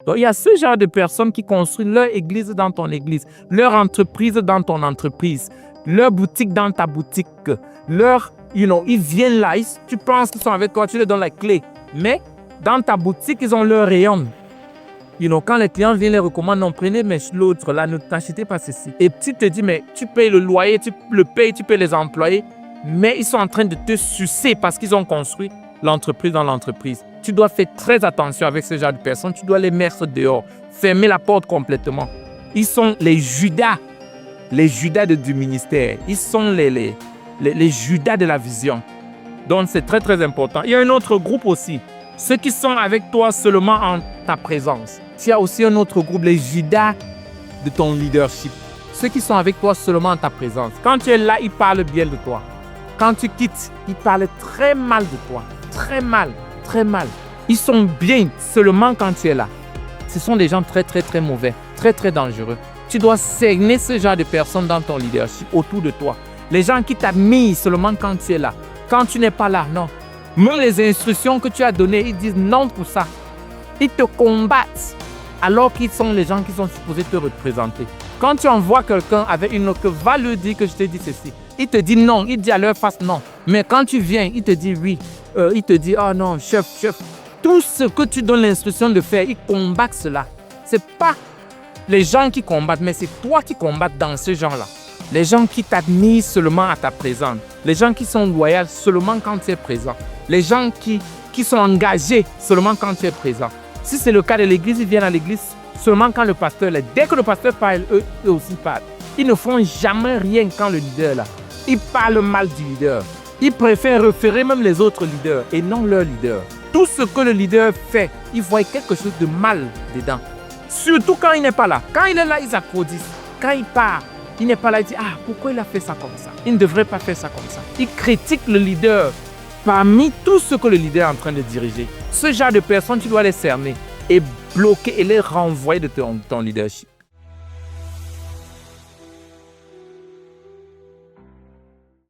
Donc, il y a ce genre de personnes qui construisent leur église dans ton église, leur entreprise dans ton entreprise, leur boutique dans ta boutique. Ils viennent là, tu penses qu'ils sont avec toi, tu leur donnes la clé. Mais dans ta boutique, ils ont leur rayon. Quand les clients viennent les recommander, non, prenez mais l'autre là, ne t'achetez pas ceci. Et tu te dis, mais tu payes le loyer, tu le payes, tu payes les employés, mais ils sont en train de te sucer parce qu'ils ont construit l'entreprise dans l'entreprise. Tu dois faire très attention avec ce genre de personnes, tu dois les mettre dehors, fermer la porte complètement. Ils sont les Judas du ministère, ils sont les Judas de la vision. Donc c'est très très important. Il y a un autre groupe aussi, ceux qui sont avec toi seulement en ta présence. Il y a aussi un autre groupe, les Judas de ton leadership. Ceux qui sont avec toi seulement en ta présence. Quand tu es là, ils parlent bien de toi. Quand tu quittes, ils parlent très mal de toi. Très mal, très mal. Ils sont bien seulement quand tu es là. Ce sont des gens très très très mauvais, très très dangereux. Tu dois cerner ce genre de personnes dans ton leadership, autour de toi. Les gens qui t'admirent seulement quand tu es là. Quand tu n'es pas là, non. Même les instructions que tu as données, ils disent non pour ça. Ils te combattent alors qu'ils sont les gens qui sont supposés te représenter. Quand tu envoies quelqu'un avec une autre, va lui dire que je t'ai dit ceci. Il te dit non, il dit à leur face non. Mais quand tu viens, il te dit oui. Il te dit, oh non, chef. Tout ce que tu donnes l'instruction de faire, ils combattent cela. Ce n'est pas les gens qui combattent, mais c'est toi qui combattes dans ce genre-là. Les gens qui t'admirent seulement à ta présence. Les gens qui sont loyaux seulement quand tu es présent. Les gens qui sont engagés seulement quand tu es présent. Si c'est le cas de l'église, ils viennent à l'église seulement quand le pasteur est. Dès que le pasteur parle, eux aussi parlent. Ils ne font jamais rien quand le leader est là. Ils parlent mal du leader. Ils préfèrent référer même les autres leaders et non leur leader. Tout ce que le leader fait, ils voient quelque chose de mal dedans. Surtout quand il n'est pas là. Quand il est là, ils applaudissent. Quand il part, il n'est pas là, il dit, ah, pourquoi il a fait ça comme ça? Il ne devrait pas faire ça comme ça. Il critique le leader parmi tout ce que le leader est en train de diriger. Ce genre de personnes, tu dois les cerner et bloquer et les renvoyer de ton leadership.